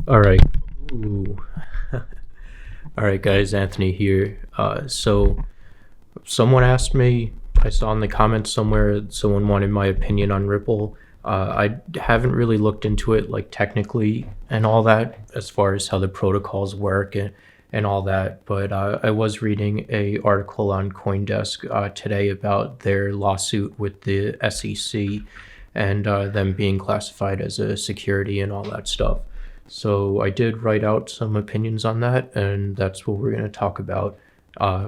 All right. Ooh. All right, guys. Anthony here. So someone asked me. I saw in the comments somewhere someone wanted my opinion on Ripple. I haven't really looked into it like technically and all that as far as how the protocols work and all that. But I was reading a article on CoinDesk today about their lawsuit with the SEC and them being classified as a security and all that stuff. So I did write out some opinions on that, and that's what we're going to talk about.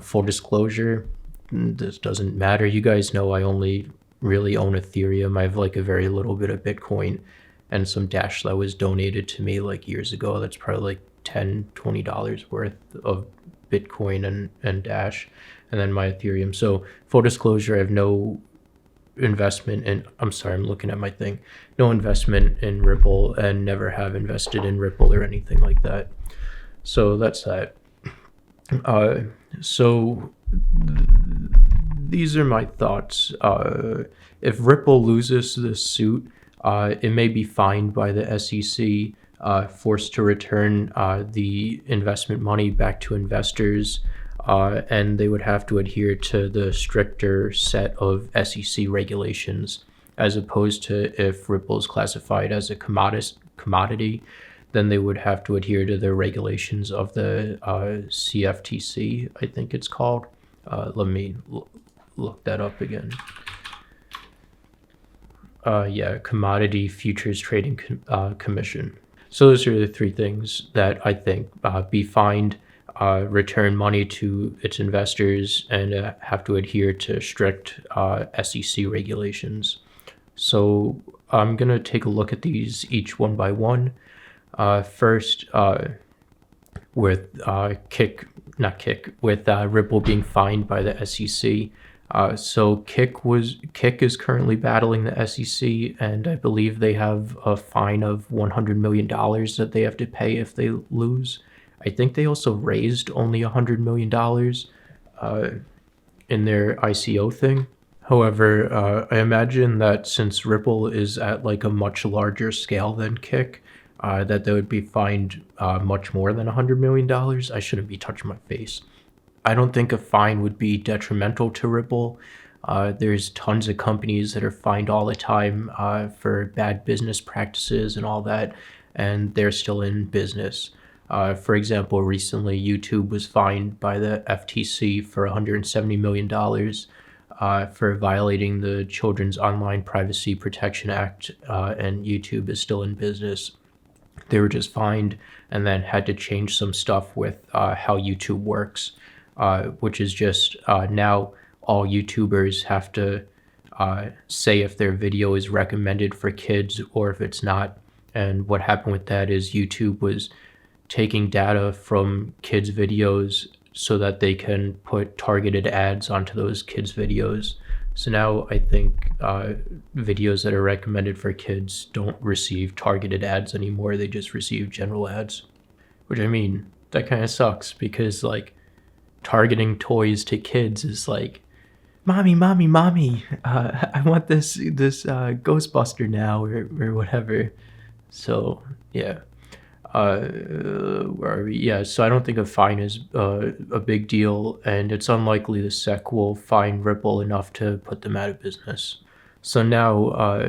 Full disclosure, this doesn't matter. You guys know I only really own Ethereum. I have like a very little bit of Bitcoin and some Dash that was donated to me like years ago. That's probably like $10-$20 worth of Bitcoin and Dash, and then my Ethereum. So full disclosure, I have no investment in, I'm sorry, I'm looking at my thing, no investment in Ripple, and never have invested in Ripple or anything like that. So that's that. So these are my thoughts. If Ripple loses this suit, it may be fined by the SEC, forced to return the investment money back to investors, and they would have to adhere to the stricter set of SEC regulations, as opposed to if Ripple is classified as a commodity, then they would have to adhere to the regulations of the CFTC, I think it's called. Let me look that up again. Yeah, Commodity Futures Trading Commission. So those are the three things that I think: be fined, return money to its investors, and have to adhere to strict SEC regulations. So I'm going to take a look at these each one by one. First, with Ripple being fined by the SEC. So Kick is currently battling the SEC, and I believe they have a fine of $100 million that they have to pay if they lose. I think they also raised only $100 million in their ICO thing. However, I imagine that since Ripple is at like a much larger scale than Kick, that they would be fined much more than $100 million. I shouldn't be touching my face. I don't think a fine would be detrimental to Ripple. There's tons of companies that are fined all the time for bad business practices and all that, and they're still in business. For example, recently YouTube was fined by the FTC for $170 million for violating the Children's Online Privacy Protection Act, and YouTube is still in business. They were just fined and then had to change some stuff with how YouTube works, which is just now all YouTubers have to say if their video is recommended for kids or if it's not. And what happened with that is YouTube was taking data from kids' videos so that they can put targeted ads onto those kids' videos. So now I think videos that are recommended for kids don't receive targeted ads anymore. They just receive general ads, which, I mean, that kind of sucks because like targeting toys to kids is like, mommy, I want this Ghostbuster now or whatever. So yeah. Where are we? Yeah, so I don't think a fine is a big deal, and it's unlikely the SEC will fine Ripple enough to put them out of business. So now,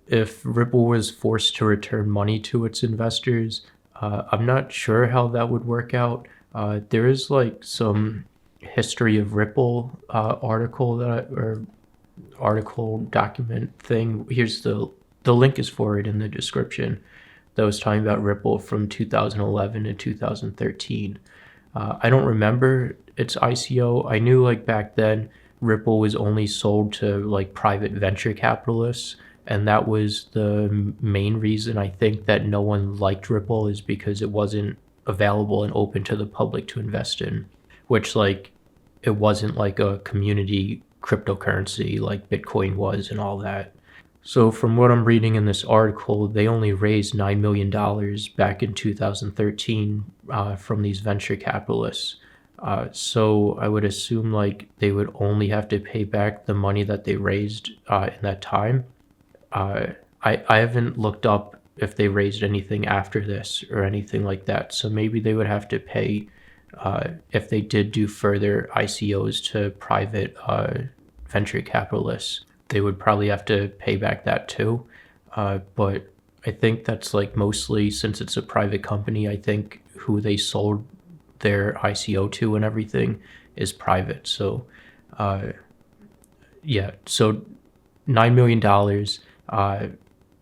if Ripple was forced to return money to its investors, I'm not sure how that would work out. There is like some history of Ripple article document thing. Here's the link is for it in the description. That was talking about Ripple from 2011 to 2013. I don't remember its ICO. I knew like back then Ripple was only sold to like private venture capitalists, and that was the main reason I think that no one liked Ripple, is because it wasn't available and open to the public to invest in, which like it wasn't like a community cryptocurrency like Bitcoin was and all that. So from what I'm reading in this article, they only raised $9 million back in 2013 from these venture capitalists. So I would assume like they would only have to pay back the money that they raised in that time. I haven't looked up if they raised anything after this or anything like that. So maybe they would have to pay if they did do further ICOs to private venture capitalists. They would probably have to pay back that too. But I think that's like mostly, since it's a private company, I think who they sold their ICO to and everything is private. So yeah, so $9 million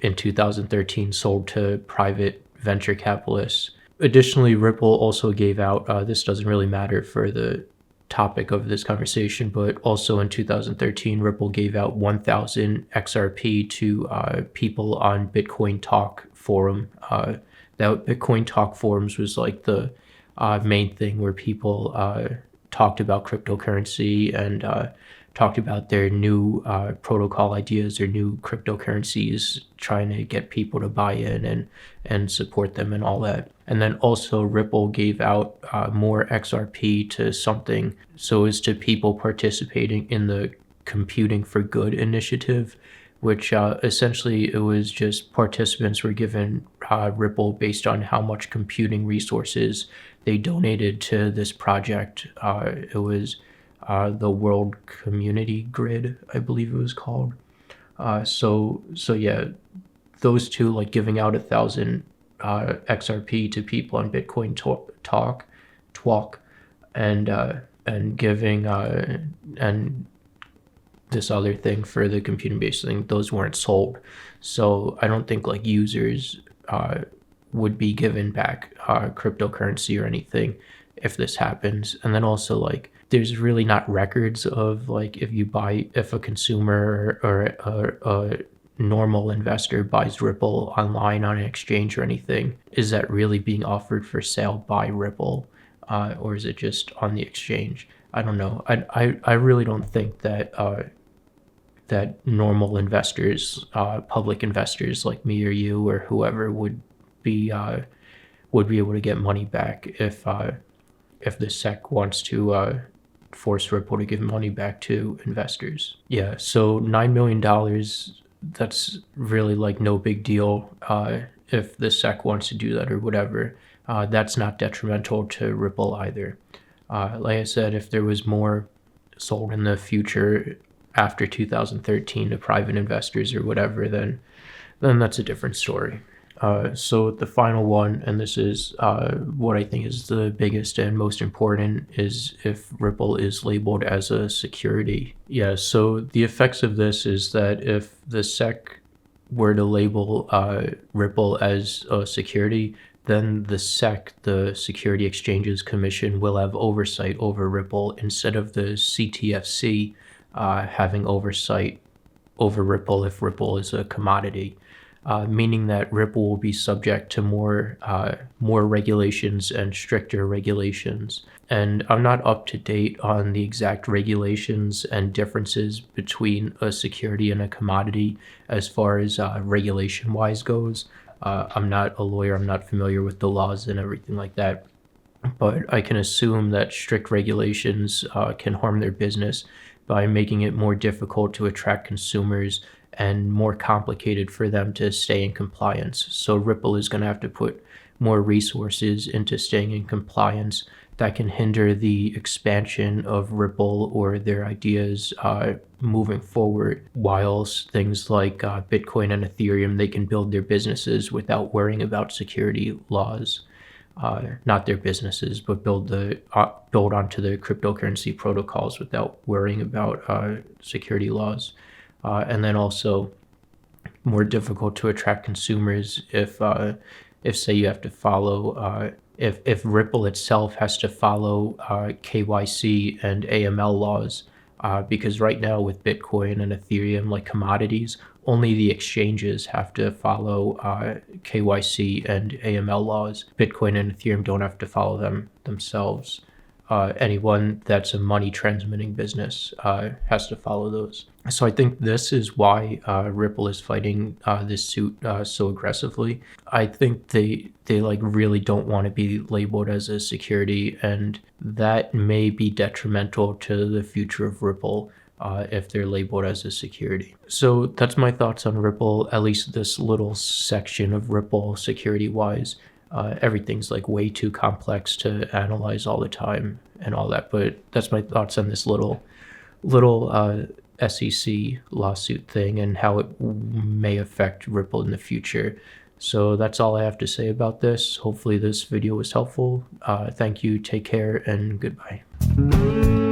in 2013 sold to private venture capitalists. Additionally, Ripple also gave out, this doesn't really matter for the topic of this conversation, but also in 2013, Ripple gave out 1,000 XRP to people on Bitcoin Talk forum. That Bitcoin Talk forums was like the main thing where people talked about cryptocurrency and talked about their new protocol ideas or new cryptocurrencies, trying to get people to buy in and support them and all that. And then also Ripple gave out more XRP to something, so as to people participating in the Computing for Good initiative, which essentially it was just participants were given Ripple based on how much computing resources they donated to this project. It was the World Community Grid, I believe it was called. So yeah, those two, like giving out 1,000 XRP to people on Bitcoin Talk, and giving and this other thing for the computing based thing, those weren't sold. So I don't think like users would be given back cryptocurrency or anything if this happens. And then also like there's really not records of like if a consumer or a normal investor buys Ripple online on an exchange or anything, is that really being offered for sale by Ripple, or is it just on the exchange? I don't know. I really don't think that that normal investors, public investors like me or you or whoever would be able to get money back if the SEC wants to force Ripple to give money back to investors. Yeah, so $9 million, that's really like no big deal if the SEC wants to do that or whatever. That's not detrimental to Ripple either. Like I said, if there was more sold in the future after 2013 to private investors or whatever, then that's a different story. So the final one, and this is what I think is the biggest and most important, is if Ripple is labeled as a security. Yeah, so the effects of this is that if the SEC were to label Ripple as a security, then the SEC, the Security Exchanges Commission, will have oversight over Ripple instead of the CTFC having oversight over Ripple if Ripple is a commodity. Meaning that Ripple will be subject to more regulations and stricter regulations. And I'm not up to date on the exact regulations and differences between a security and a commodity as far as regulation-wise goes. I'm not a lawyer, I'm not familiar with the laws and everything like that. But I can assume that strict regulations can harm their business by making it more difficult to attract consumers and more complicated for them to stay in compliance. So Ripple is going to have to put more resources into staying in compliance. That can hinder the expansion of Ripple or their ideas moving forward. Whilst things like Bitcoin and Ethereum, they can build their businesses without worrying about security laws. Not their businesses, but build onto the cryptocurrency protocols without worrying about security laws. And then also more difficult to attract consumers if say you have to follow if Ripple itself has to follow KYC and AML laws, because right now with Bitcoin and Ethereum, like commodities, only the exchanges have to follow KYC and AML laws. Bitcoin and Ethereum don't have to follow them themselves. Anyone that's a money transmitting business has to follow those. So I think this is why Ripple is fighting this suit so aggressively. I think they like really don't want to be labeled as a security, and that may be detrimental to the future of Ripple. if they're labeled as a security. So that's my thoughts on Ripple, at least this little section of Ripple security-wise. Everything's like way too complex to analyze all the time and all that, but that's my thoughts on this little SEC lawsuit thing and how it may affect Ripple in the future. So that's all I have to say about this. Hopefully this video was helpful. Thank you, take care, and goodbye.